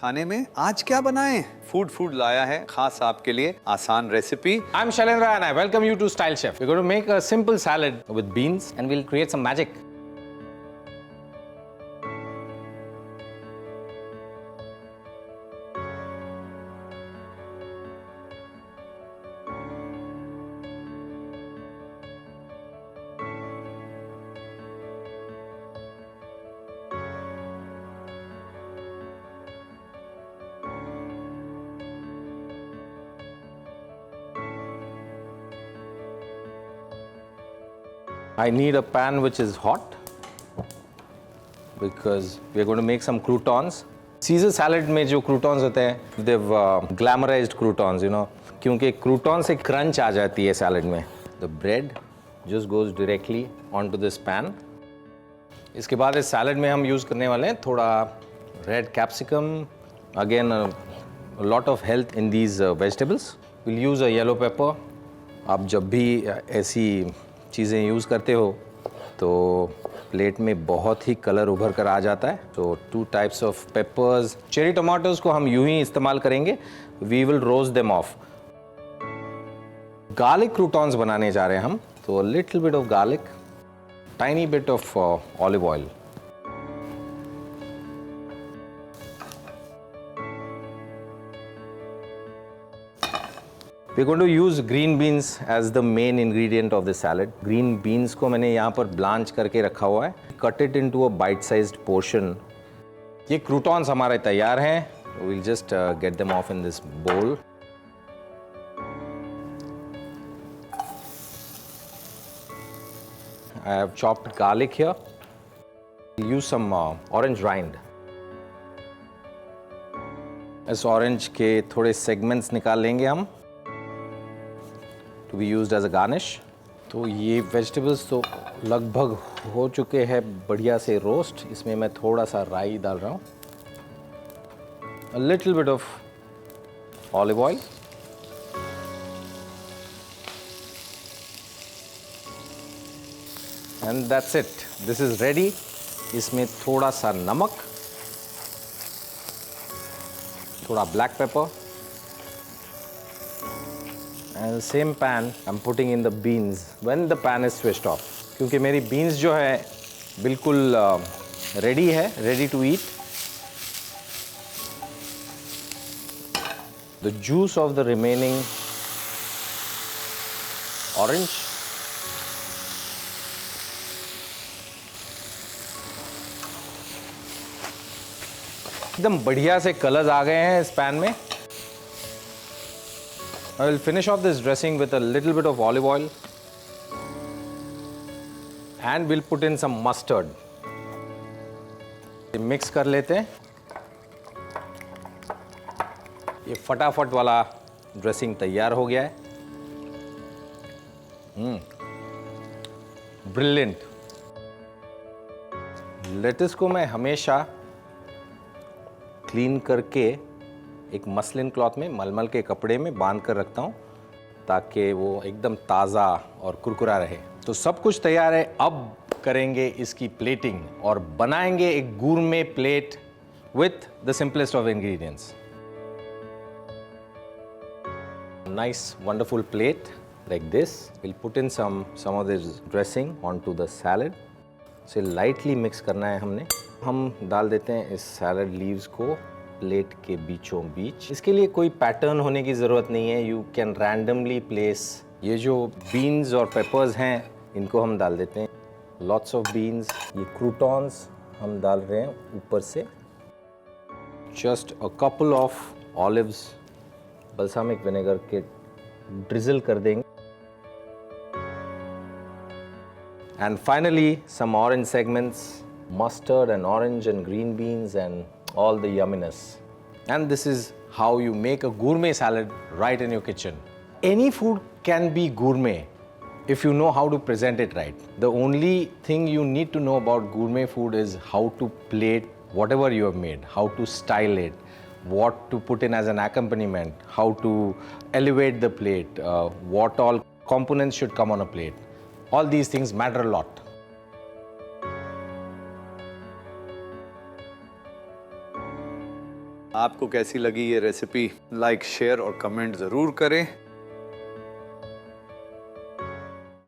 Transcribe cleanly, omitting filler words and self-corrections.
खाने में आज क्या बनाएं? फूड लाया है खास आपके लिए आसान recipe. I'm Shailendra and I welcome you to Style Chef. We're going to make a simple salad with beans and we'll create some magic. I need a pan which is hot because we're going to make some croutons. Caesar salad में जो croutons होते हैं, they've glamorized croutons, you know, क्योंकि crouton से crunch आ जाती है salad में. The bread just goes directly onto this pan. इसके बाद इस salad में हम use करने वाले हैं थोड़ा red capsicum. Again, a lot of health in these vegetables. We'll use a yellow pepper. आप जब भी ऐसी चीज़ें यूज़ करते हो तो प्लेट में बहुत ही कलर उभर कर आ जाता है. तो 2 types of peppers. Cherry tomatoes को हम यूं ही इस्तेमाल करेंगे. We will roast them off. Garlic croutons बनाने जा रहे हैं हम. तो a little bit of garlic, tiny bit of olive oil. We're going to use green beans as the main ingredient of the salad. Green beans को मैंने यहाँ पर blanch करके रखा हुआ है. Cut it into a bite-sized portion. ये croutons हमारे तैयार हैं. We'll just get them off in this bowl. I have chopped garlic here. We'll use some orange rind. इस orange के थोड़े segments निकाल लेंगे हम. To be used as a garnish. तो ये वेजिटेबल्स तो लगभग हो चुके हैं बढ़िया से रोस्ट. इसमें मैं थोड़ा सा राई डाल रहा हूँ. A little bit of olive oil. And that's it. This is ready. इसमें थोड़ा सा नमक, थोड़ा black pepper. And the same pan, I'm putting in the beans when the pan is switched off. क्योंकि मेरी beans जो है बिल्कुल ready है, ready to eat. The juice of the remaining orange. एकदम बढ़िया से कलर्स आ गए हैं इस पैन में. I will finish off this dressing with a little bit of olive oil and we'll put in some mustard. Mix कर लेते हैं. ये फटाफट वाला ड्रेसिंग तैयार हो गया है. ब्रिलियंट. लेटस को मैं हमेशा क्लीन करके एक मसलिन क्लॉथ में, मलमल के कपड़े में बांध कर रखता हूँ ताकि वो एकदम ताज़ा और कुरकुरा रहे. तो सब कुछ तैयार है. अब करेंगे इसकी प्लेटिंग और बनाएंगे एक gourmet plate with the simplest of ingredients. Nice wonderful plate like this. Will put in some of this dressing onto the salad. इसे लाइटली मिक्स करना है हमने. हम डाल देते हैं इस सैलड लीव्स को प्लेट के बीचों बीच. इसके लिए कोई पैटर्न होने की ज़रूरत नहीं है. You can randomly place. ये जो बीन्स और पेपर्स हैं इनको हम डाल देते हैं. Lots of beans. ये क्रूटॉन्स हम डाल रहे हैं ऊपर से. Just a couple of olives balsamic vinegar के ड्रिजल कर देंगे. And finally some orange segments, mustard and orange and green beans and all the yumminess. And this is how you make a gourmet salad right in your kitchen. Any food can be gourmet if you know how to present it right. The only thing you need to know about gourmet food is how to plate whatever you have made, how to style it, what to put in as an accompaniment, how to elevate the plate, what all components should come on a plate. All these things matter a lot. आपको कैसी लगी ये recipe, like share और comment ज़रूर करें।